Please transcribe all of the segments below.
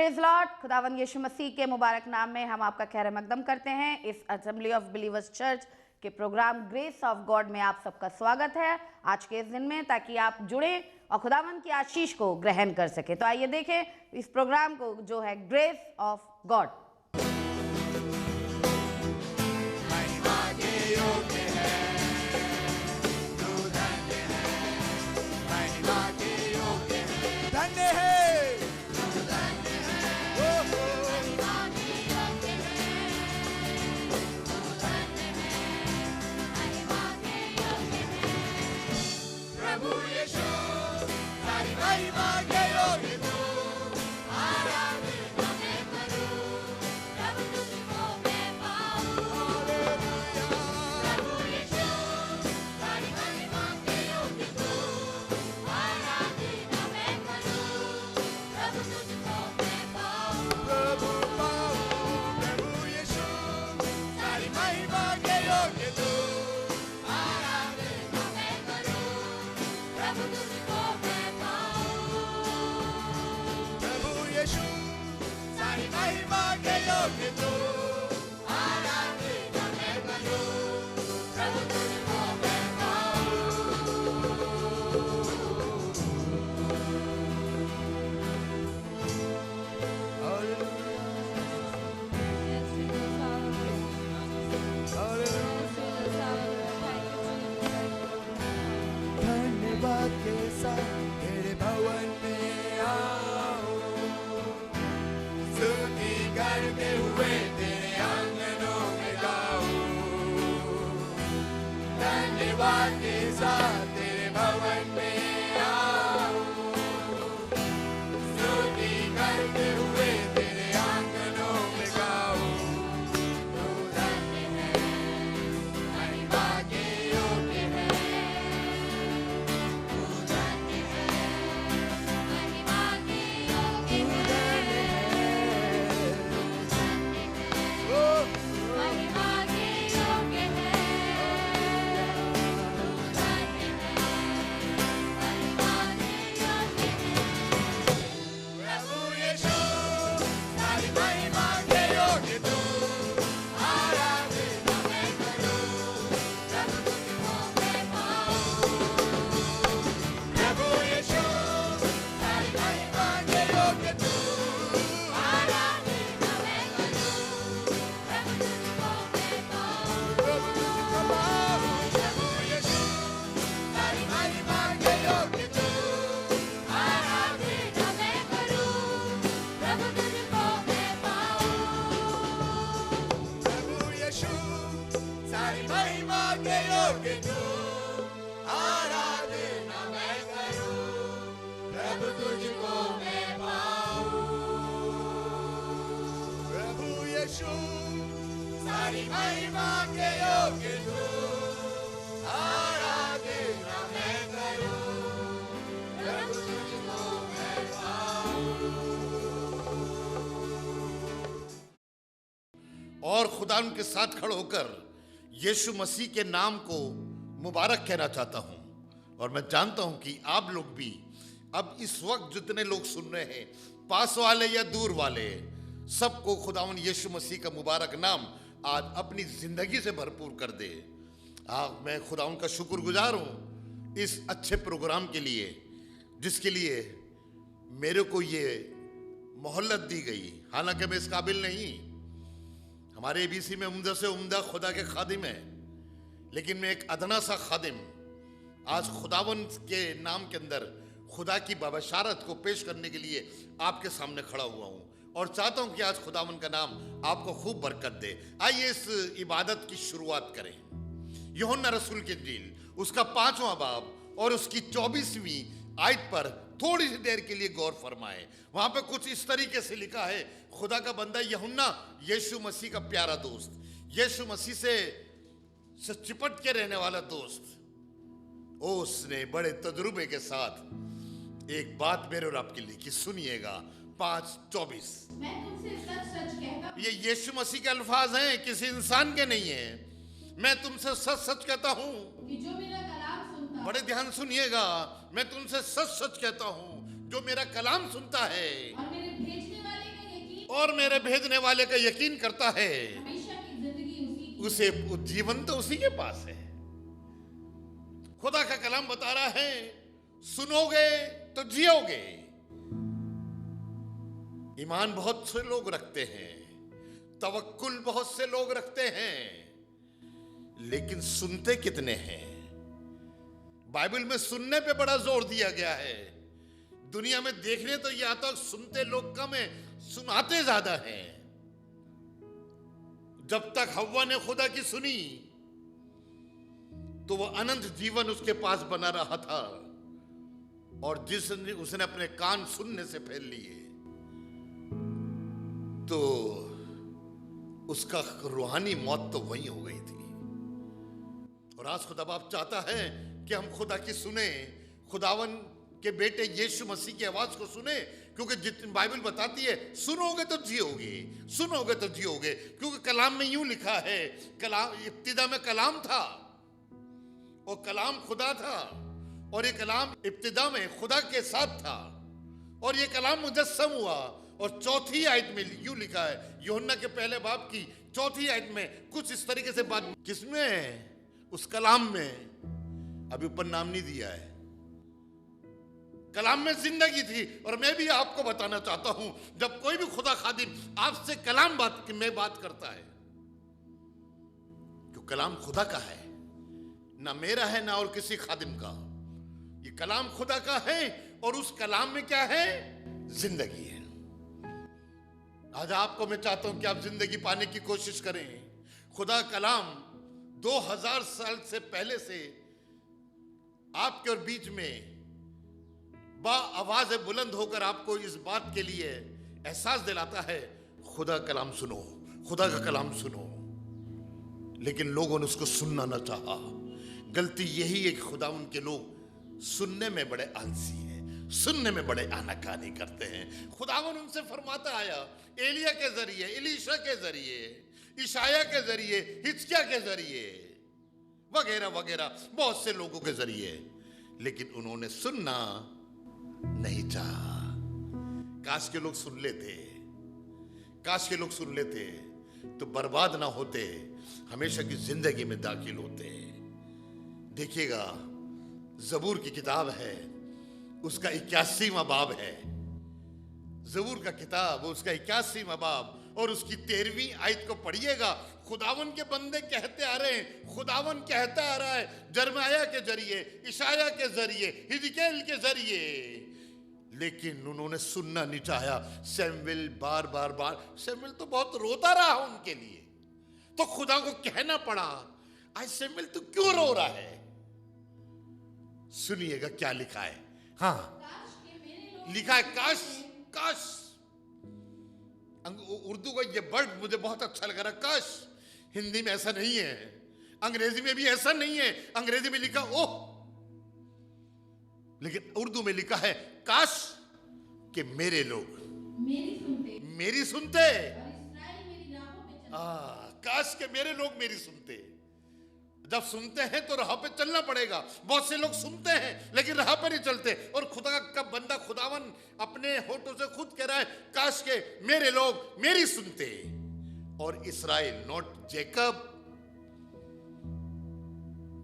Praise Lord. खुदावंद यीशु मसीह के मुबारक नाम में हम आपका खैर मकदम करते हैं। इस असेंबली ऑफ बिलीवर्स चर्च के प्रोग्राम ग्रेस ऑफ गॉड में आप सबका स्वागत है आज के इस दिन में, ताकि आप जुड़े और खुदावंद की आशीष को ग्रहण कर सके। तो आइए देखें इस प्रोग्राम को जो है ग्रेस ऑफ गॉड। और खुदा उनके साथ खड़े होकर यीशु मसीह के नाम को मुबारक कहना चाहता हूं। और मैं जानता हूं कि आप लोग भी अब इस वक्त जितने लोग सुन रहे हैं, पास वाले या दूर वाले, सबको खुदावन यीशु मसीह का मुबारक नाम आज अपनी जिंदगी से भरपूर कर दे। मैं खुदावन का शुक्रगुजार हूं इस अच्छे प्रोग्राम के लिए, जिसके लिए मेरे को ये मोहल्लत दी गई। हालांकि मैं इस काबिल नहीं, हमारे एबीसी में उम्दा से उम्दा खुदा के खादिम है, लेकिन मैं एक अदना सा खादिम आज खुदावन के नाम के अंदर खुदा की बबशारत को पेश करने के लिए आपके सामने खड़ा हुआ हूं और चाहता हूं कि आज खुदावन का नाम आपको खूब बरकत दे। आइए इस इबादत की शुरुआत करें। यूहन्ना रसूल की इंजील उसका 5वां बाब और उसकी 24वीं आयत पर थोड़ी सी देर के लिए गौर फरमाएं। वहां पे कुछ इस तरीके से लिखा है, खुदा का बंदा यूहन्ना, यीशु मसीह का प्यारा दोस्त, यीशु मसीह से चिपट के रहने वाला दोस्त, उसने बड़े तजुर्बे के साथ एक बात मेरे और आपके लिए की। सुनिएगा 5:24। मैं तुमसे सच सच कहता हूं, ये यीशु मसीह के अल्फाज हैं, किसी इंसान के नहीं है। मैं तुमसे सच सच कहता हूं कि जो मेरा कलाम सुनता, बड़े ध्यान सुनिएगा, मैं तुमसे सच सच कहता हूं, जो मेरा कलाम सुनता है और मेरे भेजने वाले और मेरे भेजने वाले का यकीन करता है, हमेशा की जिंदगी उसी की। उसे जीवन तो उसी के पास है। खुदा का कलाम बता रहा है, सुनोगे तो जियोगे। ईमान बहुत से लोग रखते हैं, तवक्कुल बहुत से लोग रखते हैं, लेकिन सुनते कितने हैं? बाइबल में सुनने पे बड़ा जोर दिया गया है। दुनिया में देखने तो यह आता, सुनते लोग कम है, सुनाते ज्यादा हैं। जब तक हव्वा ने खुदा की सुनी तो वह अनंत जीवन उसके पास बना रहा था, और जिसने उसने अपने कान सुनने से फैल लिए तो उसका रूहानी मौत तो वही हो गई थी। और आज खुदा बाप चाहता है कि हम खुदा की सुने, खुदावन के बेटे यीशु मसीह की आवाज को सुने, क्योंकि जितनी बाइबल बताती है सुनोगे तो जियोगे, सुनोगे तो जियोगे। क्योंकि कलाम में यूं लिखा है, कलाम इब्तिदा में कलाम था और कलाम खुदा था, और ये कलाम इब्तिदा में खुदा के साथ था, और ये कलाम मुजस्सम हुआ। और चौथी आयत में यूं लिखा है, यूहन्ना के पहले बाब की चौथी आयत में कुछ इस तरीके से बात, किसमें? उस कलाम में, अभी ऊपर नाम नहीं दिया है। कलाम में जिंदगी थी। और मैं भी आपको बताना चाहता हूं, जब कोई भी खुदा खादिम आपसे कलाम में बात करता है, क्यों कलाम खुदा का है, ना मेरा है ना और किसी खादिम का। ये कलाम खुदा का है, और उस कलाम में क्या है? जिंदगी है। आज आपको मैं चाहता हूं कि आप जिंदगी पाने की कोशिश करें। खुदा कलाम 2000 साल से पहले से आपके और बीच में बा आवाज बुलंद होकर आपको इस बात के लिए एहसास दिलाता है, खुदा कलाम सुनो, खुदा का कलाम सुनो। लेकिन लोगों ने उसको सुनना ना चाहा। गलती यही है कि खुदा उनके लोग सुनने में बड़े आलसी हैं, सुनने में बड़े आनाकानी करते हैं। खुदावन उनसे फरमाता आया एलिया के जरिए, इलीशा के जरिए, इशाया के जरिए, हिजकिय्याह के जरिए, वगैरह वगैरह बहुत से लोगों के जरिए, लेकिन उन्होंने सुनना नहीं चाहा। काश के लोग सुन लेते, काश के लोग सुन लेते तो बर्बाद ना होते, हमेशा की जिंदगी में दाखिल होते। देखिएगा, जबूर की किताब है, उसका 81वां बाब है। जबूर का किताब, उसका 81वां बाब और उसकी 13वीं आयत को पढ़िएगा। खुदावन के बंदे कहते आ रहे हैं, खुदावन कहता आ रहा है जरमाया के जरिए, इशाया के जरिए, हिजकेल के जरिए, लेकिन उन्होंने सुनना नहीं चाहा। सैमुएल बार बार बार, सैमुएल तो बहुत रोता रहा उनके लिए, तो खुदा को कहना पड़ा, आज सैमुएल तू क्यों रो रहा है? सुनिएगा क्या लिखा है। हाँ, लिखा है काश, काश, उर्दू का ये वर्ड मुझे बहुत अच्छा लग रहा, काश। हिंदी में ऐसा नहीं है, अंग्रेजी में भी ऐसा नहीं है। अंग्रेजी में लिखा ओह, लेकिन उर्दू में लिखा है काश कि मेरे लोग मेरी सुनते, काश के मेरे लोग मेरी सुनते। जब सुनते हैं तो राह पे चलना पड़ेगा। बहुत से लोग सुनते हैं लेकिन राह पे नहीं चलते, और खुदा का बंदा खुदावन अपने होठों से खुद कह रहा है, काश के मेरे लोग मेरी सुनते। और इस्राएल, नॉट जेकब,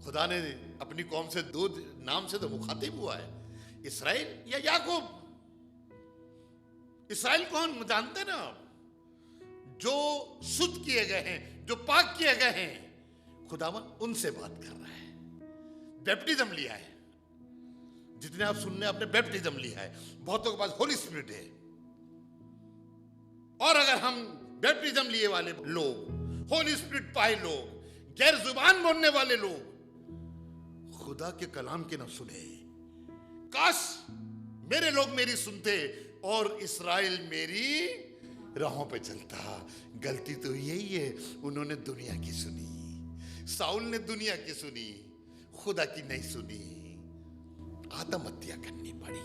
खुदा ने अपनी कौम से दो नाम से तो मुखातिब हुआ है, इस्राएल या याकूब। इस्राएल कौन जानते ना? जो शुद्ध किए गए हैं, जो पाक किए गए हैं, खुदावन उनसे बात कर रहा है। बैप्टिज्म लिया है, जितने आप सुनने आपने बैप्टिज्म लिया है, बहुतों के पास होली स्पिरिट है। और अगर हम बैप्टिज्म लिए वाले लोग, होली स्पिरिट पाए लोग, गैर जुबान बोलने वाले लोग खुदा के कलाम के न सुने, काश मेरे लोग मेरी सुनते और इस्राएल मेरी राहों पे चलता। गलती तो यही है, उन्होंने दुनिया की सुनी। साउल ने दुनिया की सुनी, खुदा की नहीं सुनी, आत्महत्या करनी पड़ी।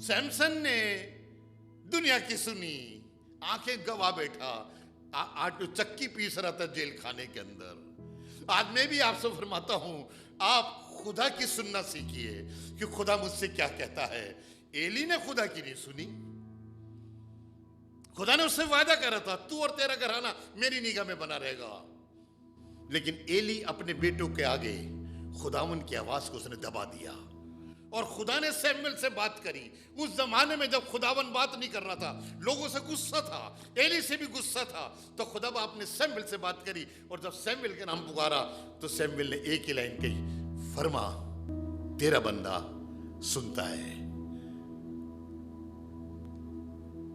सैमसन ने दुनिया की सुनी, आंखें गवा बैठा, आटो चक्की पीस रहा था जेल खाने के अंदर। आज मैं भी आपसे फरमाता हूं, आप खुदा की सुनना सीखिए कि खुदा मुझसे क्या कहता है। एली ने खुदा की नहीं सुनी, खुदा ने उससे वादा करा था, तू और तेरा घराना मेरी निगाह में बना रहेगा। लेकिन एली अपने बेटों के आगे खुदावन की आवाज को उसने दबा दिया और खुदा ने सैमुएल से बात करी। उस जमाने में जब खुदावन बात नहीं कर रहा था, लोगों से गुस्सा था, एली से भी गुस्सा था, तो खुदा बाप ने सैमुएल से बात करी और जब सैमुएल के नाम पुकारा तो सैमुएल ने एक ही लाइन कही, फरमा तेरा बंदा सुनता है।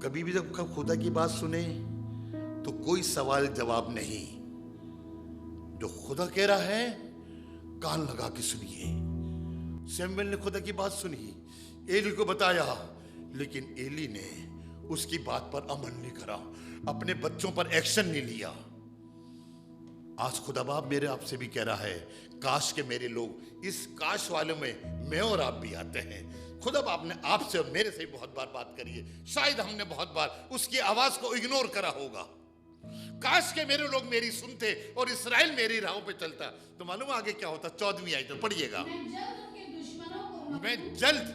कभी भी जब खुदा की बात सुने तो कोई सवाल जवाब नहीं, जो खुदा कह रहा है कान लगा के सुनिए। सैमुएल ने खुदा की बात सुनी, एली को बताया, लेकिन एली ने उसकी बात पर अमल नहीं करा, अपने बच्चों पर एक्शन नहीं लिया। आज खुदा बाप मेरे आपसे भी कह रहा है, काश के मेरे लोग इस काश वालों में मैं और आप भी आते हैं। खुदा बाप ने आपसे और मेरे से बहुत बार बात करी है, शायद हमने बहुत बार उसकी आवाज को इग्नोर करा होगा। काश के मेरे लोग मेरी सुनते और इस्राएल मेरी राहों पे चलता। तो मालूम आगे क्या होता? 14वीं आयत तो पढ़िएगा, मैं जल्द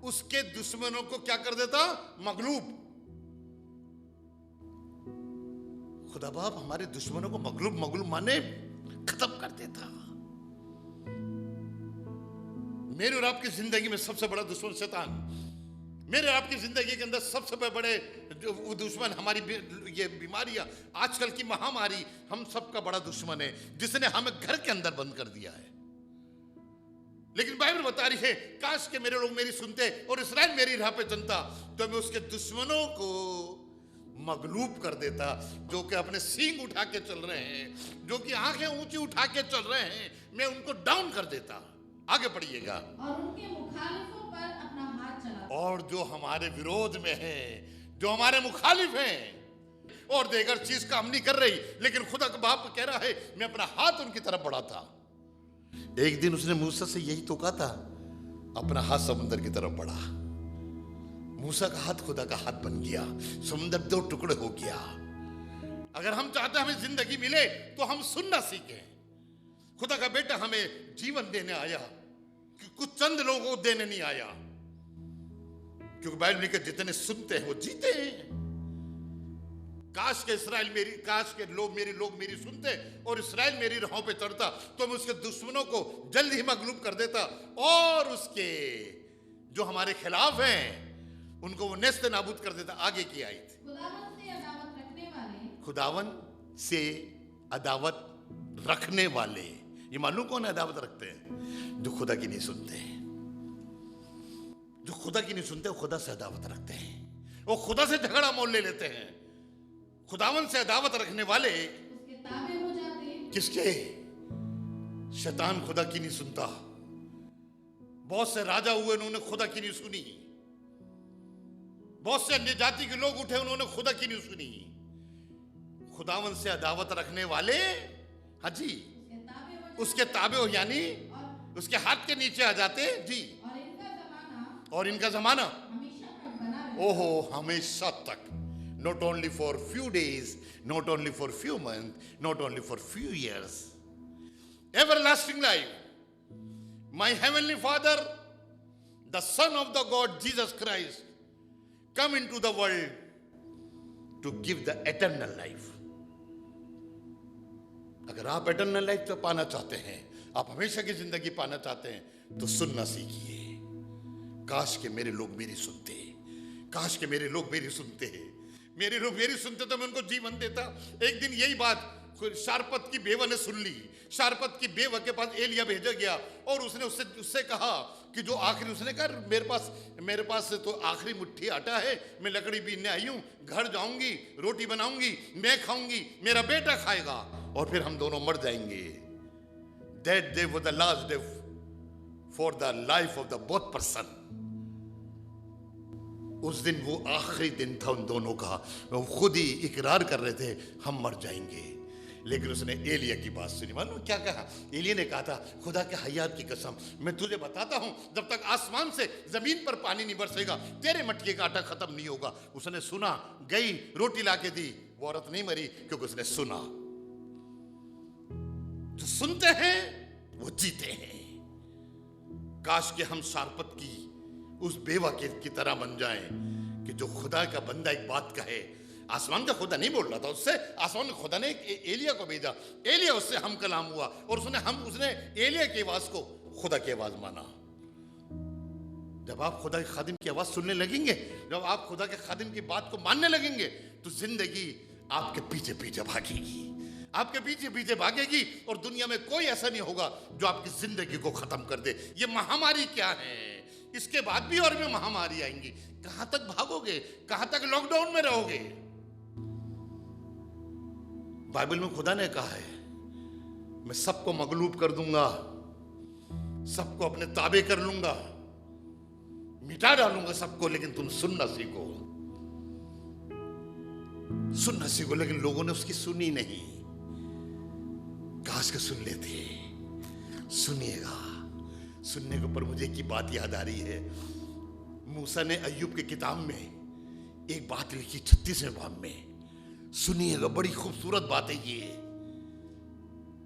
उसके दुश्मनों को क्या कर देता? मगलूब। खुदा बाप हमारे दुश्मनों को मगलूब माने खत्म कर देता। मेरे और आपकी जिंदगी में सबसे बड़ा दुश्मन शैतान, मेरे और आपकी जिंदगी के अंदर सबसे बड़े दुश्मन हमारी ये बीमारियां, आजकल की महामारी हम सबका बड़ा दुश्मन है, जिसने हमें घर के अंदर बंद कर दिया है। लेकिन बाइबल बता रही है, काश के मेरे लोग मेरी सुनते और इस्राएल मेरी राह पे चलता, तो मैं उसके दुश्मनों को मगलूब कर देता। जो कि अपने सींग उठा के चल रहे हैं, जो कि आंखें ऊंची उठा के चल रहे हैं, मैं उनको डाउन कर देता। आगे पढ़िएगा, और उनके मुखालिफों पर अपना हाथ चलाता। और जो हमारे विरोध में है, जो हमारे मुखालिफ हैं, और देगर चीज काम नहीं कर रही, लेकिन खुदा का बाप कह रहा है मैं अपना हाथ उनकी तरफ बढ़ाता। एक दिन उसने मूसा से यही तो कहा था, अपना हाथ समुद्र की तरफ बढ़ा। मूसा का हाथ खुदा का हाथ बन गया, समुद्र 2 टुकड़े हो गया। अगर हम चाहते हैं हमें जिंदगी मिले तो हम सुनना सीखें। खुदा का बेटा हमें जीवन देने आया, कि कुछ चंद लोगों को देने नहीं आया, क्योंकि बाइबल लिखे जितने सुनते हैं वो जीते हैं। काश के लोग मेरी सुनते और इस्राएल मेरी राहों पे चढ़ता, तो मैं उसके दुश्मनों को जल्द ही मगलूब कर देता, और उसके जो हमारे खिलाफ हैं उनको वो नेस्त नाबूद कर देता। आगे की आयत, खुदावन से अदावत रखने वाले, ये मालूम कौन अदावत रखते हैं? जो खुदा की नहीं सुनते। जो खुदा की नहीं सुनते वो खुदा से अदावत रखते हैं, वो खुदा से झगड़ा मोल ले लेते हैं। खुदावन से अदावत रखने वाले उसके ताबे हो जाते हैं। किसके? शैतान खुदा की नहीं सुनता। बहुत से राजा हुए, उन्होंने खुदा की नहीं सुनी। बहुत से अन्य जाति के लोग उठे, उन्होंने खुदा की नहीं सुनी। खुदावन से अदावत रखने वाले, हाँ जी, उसके ताबे हो, यानी उसके हाथ के नीचे आ जाते जी। और इनका जमाना ओहो हमेशा तक, not only for few days, not only for few months, not only for few years, everlasting life. My heavenly Father, the Son of the God Jesus Christ, come into the world to give the eternal life. अगर आप eternal life तो पाना चाहते हैं, आप हमेशा की जिंदगी पाना चाहते हैं, तो सुनना सीखिए। काश के मेरे लोग मेरी सुनते, काश के मेरे लोग मेरी सुनते हैं, मेरे लोग मेरी सुनते तो मैं उनको जीवन देता। एक दिन यही बात शारपत की बेवा ने सुन ली। शारपत की बेवा के पास एलिया भेजा गया और उसने उससे कहा कि जो आखिरी, उसने कहा मेरे पास तो आखिरी मुट्ठी आटा है, मैं लकड़ी बीनने आई हूं, घर जाऊंगी, रोटी बनाऊंगी, मैं खाऊंगी, मेरा बेटा खाएगा और फिर हम दोनों मर जाएंगे। That day was the last day for the life of the both person. उस दिन वो आखिरी दिन था उन दोनों का। वो खुद ही इकरार कर रहे थे हम मर जाएंगे, लेकिन उसने एलिया की बात सुनी। मालूम क्या कहा? एलिया ने कहा था, खुदा के हयात की कसम मैं तुझे बताता हूं, जब तक आसमान से जमीन पर पानी नहीं बरसेगा तेरे मटके का आटा खत्म नहीं होगा। उसने सुना, गई, रोटी लाके दी, वो औरत नहीं मरी क्योंकि उसने सुना। जो सुनते हैं वो जीते हैं। काश के हम शारपत की उस बेवा की तरह बन जाएं कि जो खुदा का बंदा एक बात कहे, आसमान का खुदा नहीं बोल रहा था उससे, आसमान के खुदा ने एलिया को भेजा, एलिया उससे हम कलाम हुआ और उसने एलिया की आवाज को खुदा की आवाज माना। जब आप खुदा के खादिम की आवाज सुनने लगेंगे, जब आप खुदा के खादिम की बात को मानने लगेंगे, तो जिंदगी आपके पीछे पीछे भागेगी, आपके पीछे पीछे भागेगी और दुनिया में कोई ऐसा नहीं होगा जो आपकी जिंदगी को खत्म कर दे। ये महामारी क्या है, इसके बाद भी और भी महामारी आएंगी। कहां तक भागोगे, कहां तक लॉकडाउन में रहोगे? बाइबल में खुदा ने कहा है, मैं सबको मगलूब कर दूंगा, सबको अपने ताबे कर लूंगा, मिटा डालूंगा सबको, लेकिन तुम सुनना सीखो, सुनना सीखो। लेकिन लोगों ने उसकी सुनी नहीं। काश के सुन लेते। सुनिएगा, सुनने के ऊपर मुझे एक बात याद आ रही है। मूसा ने अय्यूब की किताब में एक बात लिखी 36वें बाब में। सुनिएगा, बड़ी खूबसूरत बात है ये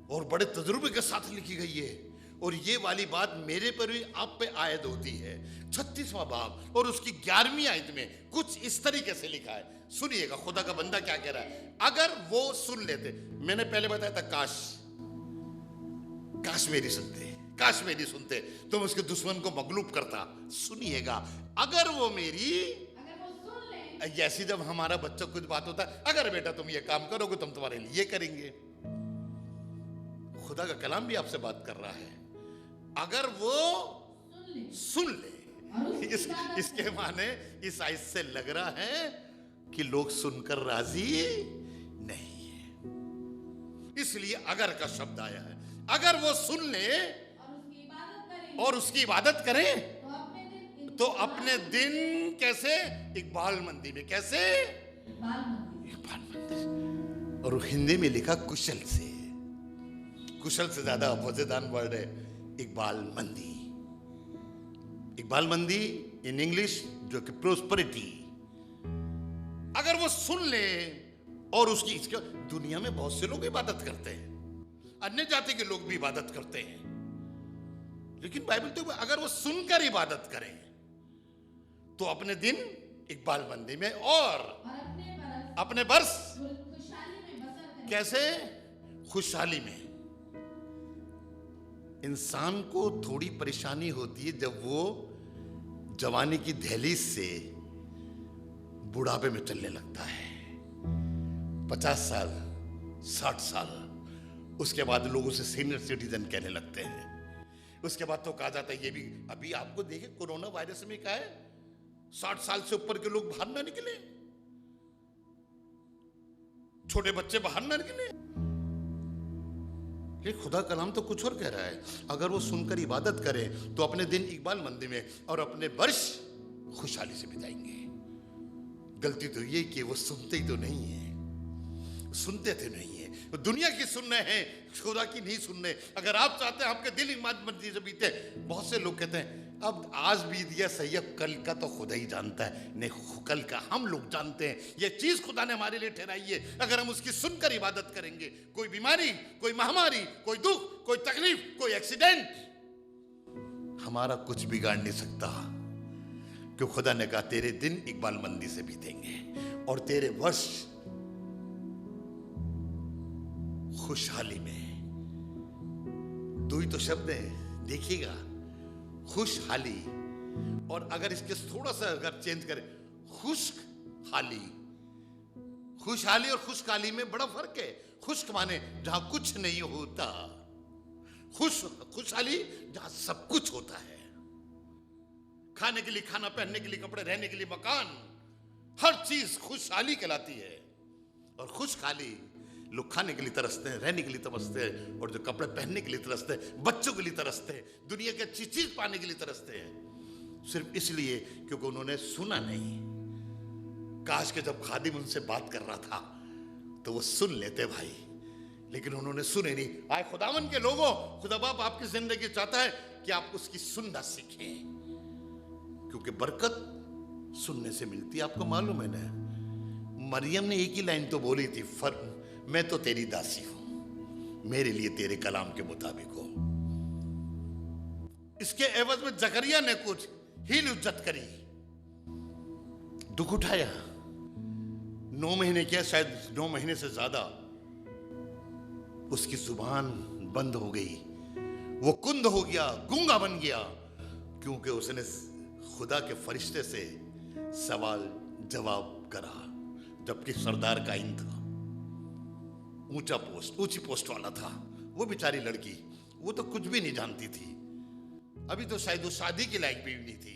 और बड़े तजुर्बे के साथ लिखी गई है। और ये वाली बात मेरे पर भी आप पे आयद होती है। 36वां बाब और उसकी 11वीं आयत में कुछ इस तरीके से लिखा है। सुनिएगा खुदा का बंदा क्या कह रहा है। अगर वो सुन लेते, मैंने पहले बताया था, काश मेरी सुनते, काश मेरी सुनते, तुम उसके दुश्मन को मगलूब करता। सुनिएगा, अगर वो मेरी, अगर वो सुन ले, जैसी जब हमारा बच्चा कुछ बात होता है, अगर बेटा तुम ये काम करोगे तुम तुम्हारे लिए करेंगे। खुदा का कलाम भी आपसे बात कर रहा है। अगर वो सुन ले, इसके माने इस आयत से लग रहा है कि लोग सुनकर राजी नहीं है। इसलिए अगर का शब्द आया है। अगर वो सुन ले और उसकी इबादत करें तो अपने दिन कैसे, इकबाल मंदी में, कैसे इकबाल मंदी। और हिंदी में लिखा कुशल से, कुशल से ज्यादा मजेदार वर्ड है इकबाल मंदी। इकबाल मंदी इन इंग्लिश, जो कि प्रोस्पेरिटी। अगर वो सुन ले और उसकी, इसके दुनिया में बहुत से लोग इबादत करते हैं, अन्य जाति के लोग भी इबादत करते हैं, लेकिन बाइबल तो अगर वो सुनकर इबादत करें तो अपने दिन इकबाल मंदी में और अपने बरस खुशहाली में बसर करें। कैसे, खुशहाली में। इंसान को थोड़ी परेशानी होती है जब वो जवानी की दहलीज से बुढ़ापे में चलने लगता है। 50 साल, 60 साल, उसके बाद लोग उसे सीनियर सिटीजन कहने लगते हैं। उसके बाद तो कहा जाता है, ये भी अभी आपको देखे कोरोना वायरस में क्या है, 60 साल से ऊपर के लोग बाहर ना निकले, छोटे बच्चे बाहर ना निकले। ये खुदा कलाम तो कुछ और कह रहा है। अगर वो सुनकर इबादत करें तो अपने दिन इकबाल मंदी में और अपने वर्ष खुशहाली से बिताएंगे। गलती तो ये कि वो सुनते ही तो नहीं है, सुनते थे नहीं है, दुनिया की सुन रहे हैं, खुदा की नहीं सुन रहे। अगर आप चाहते हैं आपके दिल इकबाल मंदी से बीते, बहुत से लोग कहते हैं अब आज बीत गया सही, अब कल का तो खुदा ही जानता है। नहीं, कल का हम लोग जानते हैं। ये चीज खुदा ने हमारे लिए ठहराई है। अगर हम उसकी सुनकर इबादत करेंगे, कोई बीमारी, कोई महामारी, कोई दुख, कोई तकलीफ, कोई एक्सीडेंट हमारा कुछ बिगाड़ नहीं सकता, क्योंकि खुदा ने कहा तेरे दिन इकबाल मंदी से बीतेंगे और तेरे वर्ष खुशहाली में। दो ही तो शब्द है, देखिएगा, खुशहाली। और अगर इसके थोड़ा सा अगर चेंज करें, खुशहाली। खुशहाली और खुशहाली में बड़ा फर्क है। खुश्क माने जहां कुछ नहीं होता, खुशहाली जहां सब कुछ होता है। खाने के लिए खाना, पहनने के लिए कपड़े, रहने के लिए मकान, हर चीज खुशहाली कहलाती है। और खुशहाली, लोग खाने के लिए तरसते हैं, रहने के लिए तरसते हैं, और जो कपड़े पहनने के लिए तरसते हैं, बच्चों के लिए तरसते हैं, दुनिया की अच्छी चीज पाने के लिए तरसते हैं, सिर्फ इसलिए क्योंकि उन्होंने सुना नहीं। काश के जब खादिम उनसे बात कर रहा था तो वो सुन लेते भाई, लेकिन उन्होंने सुने नहीं। आए खुदावन के लोगों, खुदा बाप आपकी जिंदगी चाहता है कि आप उसकी सुनना सीखें, क्योंकि बरकत सुनने से मिलती है। आपको मालूम है ना, मरियम ने एक ही लाइन तो बोली थी, मैं तो तेरी दासी हूं, मेरे लिए तेरे कलाम के मुताबिक हो। इसके एवज में जकरिया ने कुछ हील इज्जत करी, दुख उठाया, 9 महीने क्या, शायद 9 महीने से ज्यादा उसकी जुबान बंद हो गई, वो कुंद हो गया, गूंगा बन गया, क्योंकि उसने खुदा के फरिश्ते से सवाल जवाब करा, जबकि सरदार काइन था, ऊंची पोस्ट वाला था। वो बेचारी लड़की, वो तो कुछ भी नहीं जानती थी, अभी तो शायद वो शादी के लायक भी नहीं थी,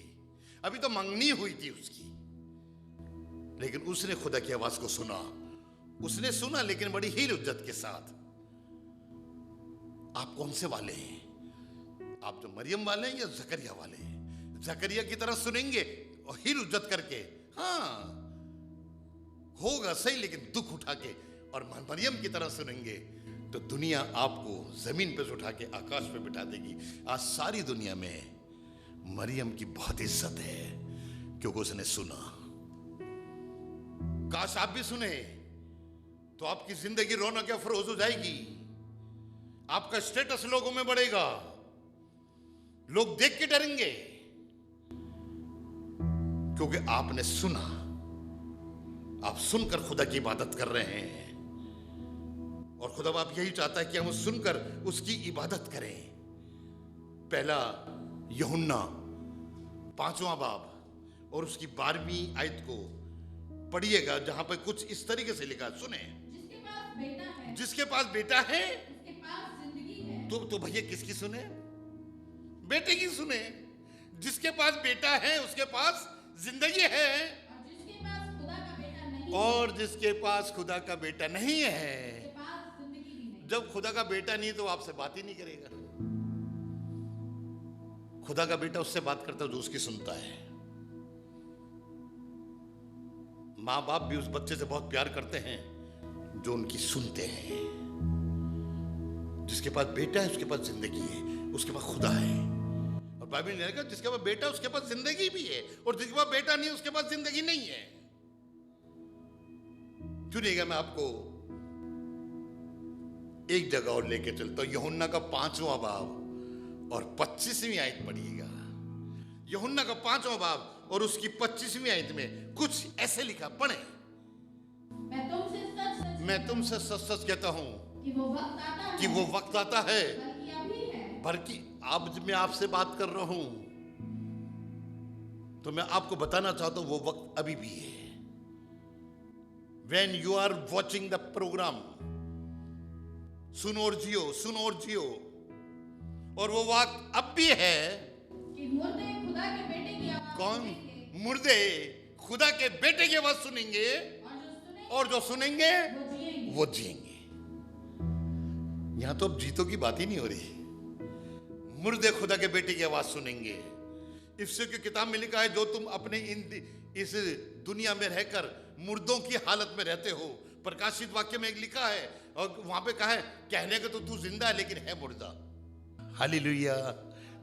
अभी तो मंगनी हुई थी उसकी, लेकिन उसने खुदा की आवाज को सुना। उसने सुना, लेकिन बड़ी हील उज्जत के साथ। आप कौन से वाले हैं? आप तो मरियम वाले हैं या जकरिया वाले हैं? जकरिया की तरह सुनेंगे और हील उज्जत करके, हाँ होगा सही, लेकिन दुख उठा के, और मरियम की तरह सुनेंगे तो दुनिया आपको जमीन पे से उठा के आकाश पे बिठा देगी। आज सारी दुनिया में मरियम की बहुत इज्जत है, क्योंकि उसने सुना। काश आप भी सुने तो आपकी जिंदगी रौनक अफरोज हो जाएगी, आपका स्टेटस लोगों में बढ़ेगा, लोग देख के डरेंगे, क्योंकि आपने सुना। आप सुनकर खुदा की इबादत कर रहे हैं, और खुदा बाप यही चाहता है कि हम सुनकर उसकी इबादत करें। पहला यूहन्ना 5वां बाब और उसकी 12वीं आयत को पढ़िएगा, जहां पर कुछ इस तरीके से लिखा है, सुने। जिसके पास बेटा है उसके पास जिंदगी है। तो भैया किसकी सुने? बेटे की सुने। जिसके पास बेटा है उसके पास जिंदगी है, और जिसके पास खुदा का बेटा नहीं है, जब खुदा का बेटा नहीं तो आपसे बात ही नहीं करेगा। खुदा का बेटा उससे बात करता है जो उसकी सुनता है। माँ बाप भी उस बच्चे से बहुत प्यार करते हैं जो उनकी सुनते हैं। जिसके पास बेटा है उसके पास जिंदगी है, उसके पास खुदा है। और बाइबल ने कहा जिसके पास बेटा उसके पास जिंदगी भी है, और जिसके पास बेटा नहीं उसके पास जिंदगी नहीं है। सुनिएगा, मैं आपको एक जगह और लेके चलता हूं। यूहन्ना का 5वां बाब और 25वीं आयत पढ़िएगा। यूहन्ना का 5वां बाब और उसकी 25वीं आयत में कुछ ऐसे लिखा, पढ़े। मैं तुमसे सच सच कहता हूं कि वो वक्त आता है, बल्कि अब मैं आपसे बात कर रहा हूं तो मैं आपको बताना चाहता हूं वो वक्त अभी भी है। When you are watching the program, सुनो और जियो, सुनो और जियो, और वो वक्त अब भी है कि मुर्दे खुदा के बेटे की आवाज कौन? सुनेंगे, मुर्दे खुदा के बेटे की आवाज सुनेंगे, और जो सुनेंगे वो जिएंगे। यहां तो अब जीतों की बात ही नहीं हो रही। मुर्दे खुदा के बेटे की आवाज सुनेंगे। इफ्सियों की किताब में लिखा है, जो तुम अपने इस दुनिया में रहकर मुर्दों की हालत में रहते हो। प्रकाशित वाक्य में एक लिखा है, और वहां पे कहा है, कहने का तो तू जिंदा है लेकिन है मुर्दा। हालेलुया।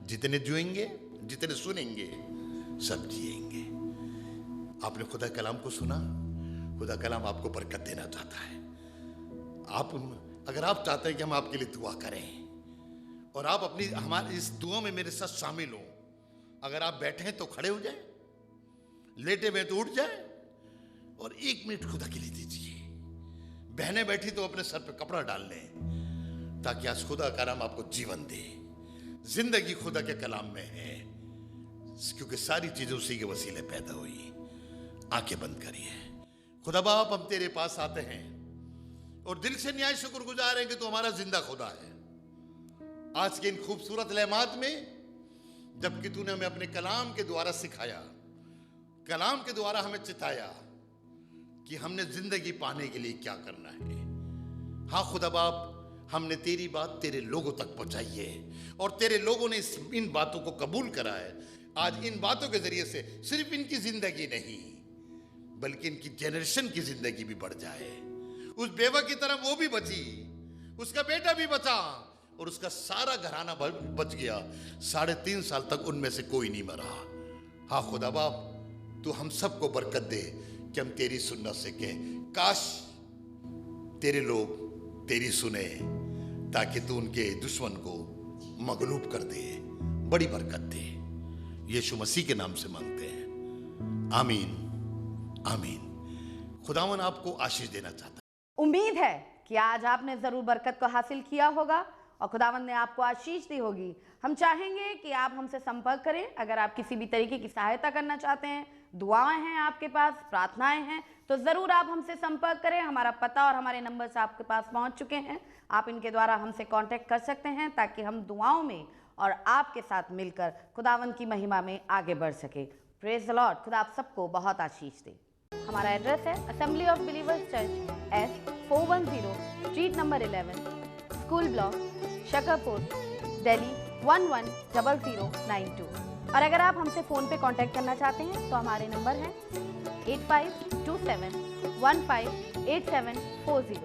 जितने जिएंगे, जितने सुनेंगे, सब जिएंगे। आपने खुदा कलाम को सुना। खुदा कलाम आपको बरकत देना चाहता है। अगर आप चाहते हैं कि हम आपके लिए दुआ करें, और आप अपनी हमारी इस दुआ में मेरे साथ शामिल हो, अगर आप बैठे हैं तो खड़े हो जाए, लेटे हुए तो उठ जाए, और 1 मिनट खुदा के लिए दीजिए। बहनें बैठी तो अपने सर पे कपड़ा डाल लें, ताकि आज खुदा का कलाम आपको जीवन दे। जिंदगी खुदा के कलाम में है, क्योंकि सारी चीजें उसी के वसीले पैदा हुई। आंखें बंद करिए। खुदा बाप, हम तेरे पास आते हैं और दिल से न्याय शुक्रगुजार हैं कि तू हमारा जिंदा खुदा है। आज के इन खूबसूरत लम्हात में, जबकि तूने हमें अपने कलाम के द्वारा सिखाया, कलाम के द्वारा हमें चिताया कि हमने जिंदगी पाने के लिए क्या करना है। हाँ खुदा बाप, हमने तेरी बात तेरे लोगों तक पहुंचाई है, और तेरे लोगों ने इन बातों को कबूल करा है। आज इन बातों के जरिए से सिर्फ इनकी जिंदगी नहीं, बल्कि इनकी जनरेशन की जिंदगी भी बढ़ जाए। उस बेवा की तरह वो भी बची, उसका बेटा भी बचा, और उसका सारा घराना बच गया। 3.5 साल तक उनमें से कोई नहीं मरा। हाँ खुदा बाप, तू हम सबको बरकत दे कि हम तेरी सुनना सीखें। काश तेरे लोग तेरी सुने, ताकि तू उनके दुश्मन को मगलूब कर दे, बड़ी बरकत दे। यीशु मसीह के नाम से मांगते हैं, आमीन आमीन। खुदावन आपको आशीष देना चाहता है। उम्मीद है कि आज आपने जरूर बरकत को हासिल किया होगा और खुदावंद ने आपको आशीष दी होगी। हम चाहेंगे कि आप हमसे संपर्क करें। अगर आप किसी भी तरीके की सहायता करना चाहते हैं, दुआएं हैं आपके पास, प्रार्थनाएं हैं, तो ज़रूर आप हमसे संपर्क करें। हमारा पता और हमारे नंबर्स आपके पास पहुंच चुके हैं। आप इनके द्वारा हमसे कांटेक्ट कर सकते हैं ताकि हम दुआओं में और आपके साथ मिलकर खुदावंद की महिमा में आगे बढ़ सके। Praise the Lord. खुदा आप सबको बहुत आशीष दे। हमारा एड्रेस है assembly of believers church, S410 street number 11, school block, Shakarpur, Delhi 110092। और अगर आप हमसे फ़ोन पे कांटेक्ट करना चाहते हैं तो हमारे नंबर हैं 8527158740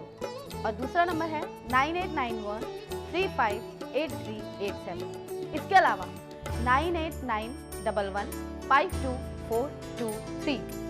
और दूसरा नंबर है 9891358387। इसके अलावा 9891152423